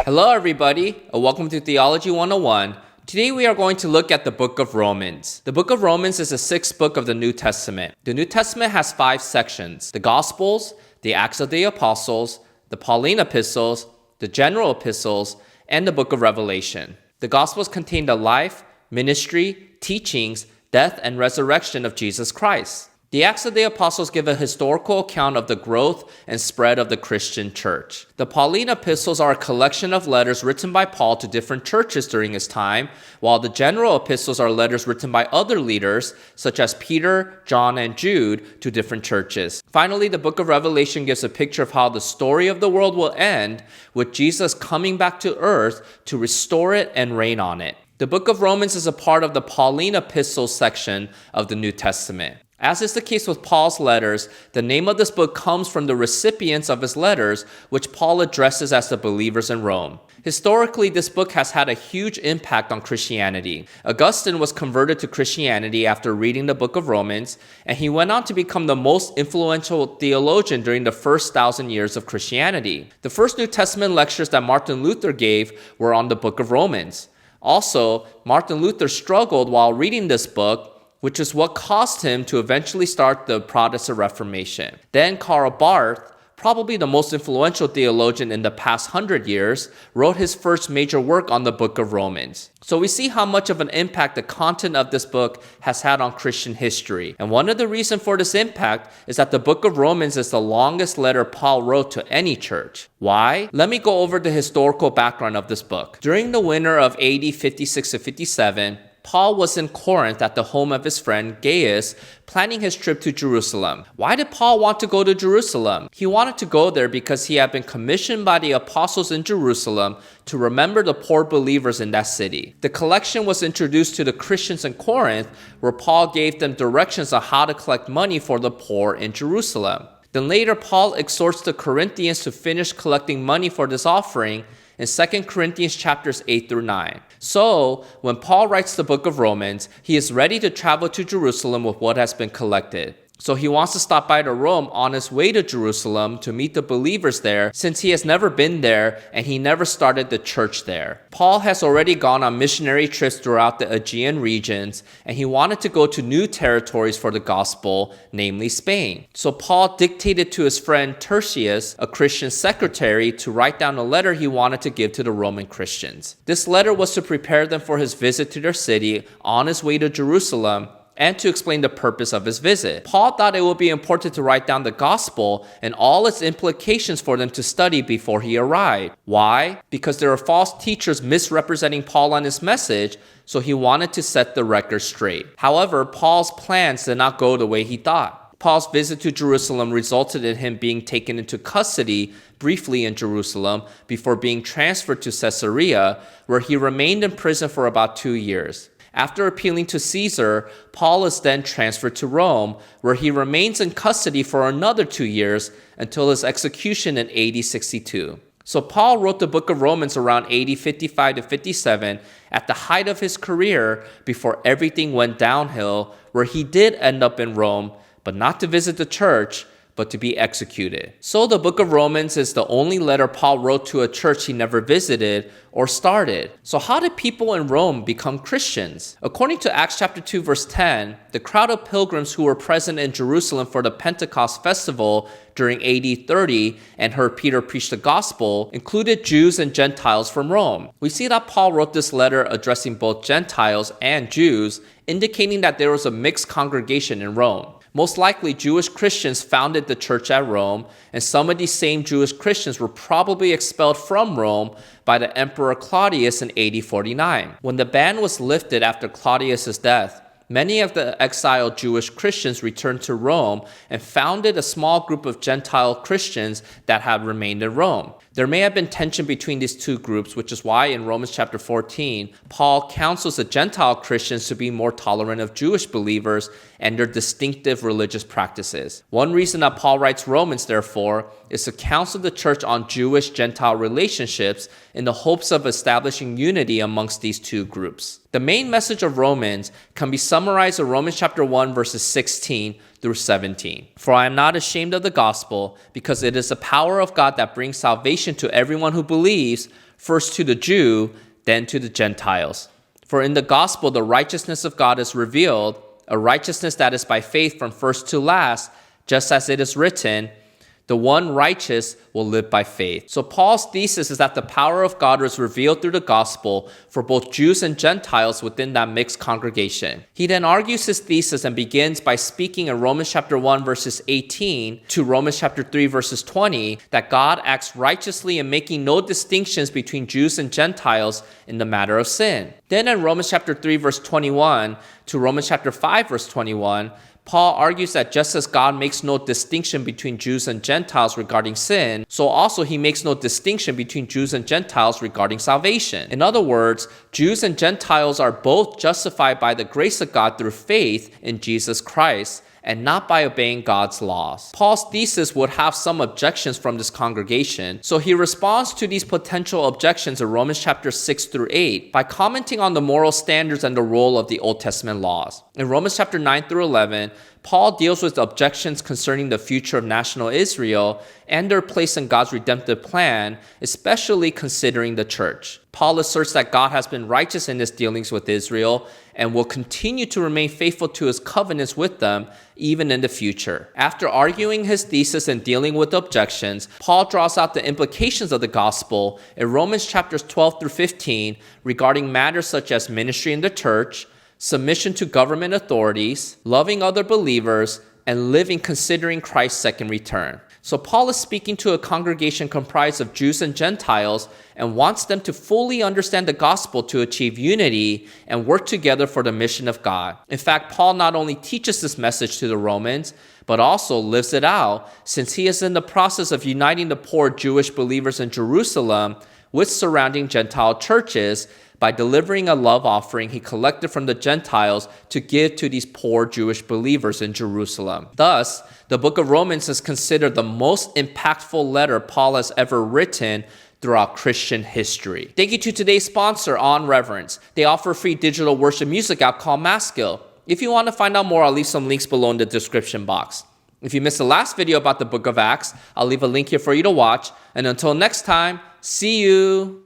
Hello everybody, and welcome to Theology 101. Today we are going to look at the book of Romans. The book of Romans is the sixth book of the New Testament. The New Testament has 5 sections: the Gospels, the Acts of the Apostles, the Pauline epistles, the general epistles, and the book of Revelation. The Gospels contain the life, ministry, teachings, death, and resurrection of Jesus Christ. The Acts of the Apostles give a historical account of the growth and spread of the Christian church. The Pauline epistles are a collection of letters written by Paul to different churches during his time, while the general epistles are letters written by other leaders, such as Peter, John, and Jude, to different churches. Finally, the book of Revelation gives a picture of how the story of the world will end, with Jesus coming back to earth to restore it and reign on it. The book of Romans is a part of the Pauline epistles section of the New Testament. As is the case with Paul's letters, the name of this book comes from the recipients of his letters, which Paul addresses as the believers in Rome. Historically, this book has had a huge impact on Christianity. Augustine was converted to Christianity after reading the book of Romans, and he went on to become the most influential theologian during the first 1,000 years of Christianity. The first New Testament lectures that Martin Luther gave were on the book of Romans. Also, Martin Luther struggled while reading this book, which is what caused him to eventually start the Protestant Reformation. Then Karl Barth, probably the most influential theologian in the past 100 years, wrote his first major work on the book of Romans. So we see how much of an impact the content of this book has had on Christian history. And one of the reasons for this impact is that the book of Romans is the longest letter Paul wrote to any church. Why? Let me go over the historical background of this book. During the winter of AD 56 to 57, Paul was in Corinth at the home of his friend Gaius, planning his trip to Jerusalem. Why did Paul want to go to Jerusalem? He wanted to go there because he had been commissioned by the apostles in Jerusalem to remember the poor believers in that city. The collection was introduced to the Christians in Corinth, where Paul gave them directions on how to collect money for the poor in Jerusalem. Then later, Paul exhorts the Corinthians to finish collecting money for this offering in 2 Corinthians chapters 8 through 9. So, when Paul writes the book of Romans, he is ready to travel to Jerusalem with what has been collected. So he wants to stop by to Rome on his way to Jerusalem to meet the believers there, since he has never been there and he never started the church there. Paul has already gone on missionary trips throughout the Aegean regions, and he wanted to go to new territories for the gospel, namely Spain. So Paul dictated to his friend Tertius, a Christian secretary, to write down a letter he wanted to give to the Roman Christians. This letter was to prepare them for his visit to their city on his way to Jerusalem, and to explain the purpose of his visit. Paul thought it would be important to write down the gospel and all its implications for them to study before he arrived. Why? Because there were false teachers misrepresenting Paul and his message, so he wanted to set the record straight. However, Paul's plans did not go the way he thought. Paul's visit to Jerusalem resulted in him being taken into custody briefly in Jerusalem before being transferred to Caesarea, where he remained in prison for about 2 years. After appealing to Caesar, Paul is then transferred to Rome, where he remains in custody for another 2 years until his execution in AD 62. So Paul wrote the book of Romans around AD 55 to 57 at the height of his career before everything went downhill, where he did end up in Rome, but not to visit the church, but to be executed. So the book of Romans is the only letter Paul wrote to a church he never visited or started. So how did people in Rome become Christians? According to Acts chapter 2 verse 10, the crowd of pilgrims who were present in Jerusalem for the Pentecost festival during AD 30 and heard Peter preach the gospel included Jews and Gentiles from Rome. We see that Paul wrote this letter addressing both Gentiles and Jews, indicating that there was a mixed congregation in Rome. Most likely, Jewish Christians founded the church at Rome, and some of these same Jewish Christians were probably expelled from Rome by the Emperor Claudius in AD 49. When the ban was lifted after Claudius' death, many of the exiled Jewish Christians returned to Rome and founded a small group of Gentile Christians that had remained in Rome. There may have been tension between these two groups, which is why in Romans chapter 14, Paul counsels the Gentile Christians to be more tolerant of Jewish believers and their distinctive religious practices. One reason that Paul writes Romans, therefore, is to counsel the church on Jewish-Gentile relationships in the hopes of establishing unity amongst these two groups. The main message of Romans can be summarized in Romans chapter 1, verses 16 through 17. For I am not ashamed of the gospel, because it is the power of God that brings salvation to everyone who believes, first to the Jew, then to the Gentiles. For in the gospel the righteousness of God is revealed, a righteousness that is by faith from first to last, just as it is written, the one righteous will live by faith. So Paul's thesis is that the power of God was revealed through the gospel for both Jews and Gentiles within that mixed congregation. He then argues his thesis and begins by speaking in Romans chapter 1 verses 18 to Romans chapter 3 verses 20 that God acts righteously in making no distinctions between Jews and Gentiles in the matter of sin. Then in Romans chapter 3 verse 21 to Romans chapter 5 verse 21, Paul argues that just as God makes no distinction between Jews and Gentiles regarding sin, so also he makes no distinction between Jews and Gentiles regarding salvation. In other words, Jews and Gentiles are both justified by the grace of God through faith in Jesus Christ, and not by obeying God's laws. Paul's thesis would have some objections from this congregation, so he responds to these potential objections in Romans chapter 6 through 8 by commenting on the moral standards and the role of the Old Testament laws. In Romans chapter 9 through 11, Paul deals with objections concerning the future of national Israel and their place in God's redemptive plan, especially considering the church. Paul asserts that God has been righteous in his dealings with Israel and will continue to remain faithful to his covenants with them even in the future. After arguing his thesis and dealing with objections, Paul draws out the implications of the gospel in Romans chapters 12 through 15 regarding matters such as ministry in the church, submission to government authorities, loving other believers, and living considering Christ's second return. So Paul is speaking to a congregation comprised of Jews and Gentiles and wants them to fully understand the gospel to achieve unity and work together for the mission of God. In fact, Paul not only teaches this message to the Romans, but also lives it out, since he is in the process of uniting the poor Jewish believers in Jerusalem with surrounding Gentile churches by delivering a love offering he collected from the Gentiles to give to these poor Jewish believers in Jerusalem. Thus, the book of Romans is considered the most impactful letter Paul has ever written throughout Christian history. Thank you to today's sponsor, On Reverence. They offer a free digital worship music app called Maskill. If you want to find out more, I'll leave some links below in the description box. If you missed the last video about the book of Acts, I'll leave a link here for you to watch. And until next time, see you.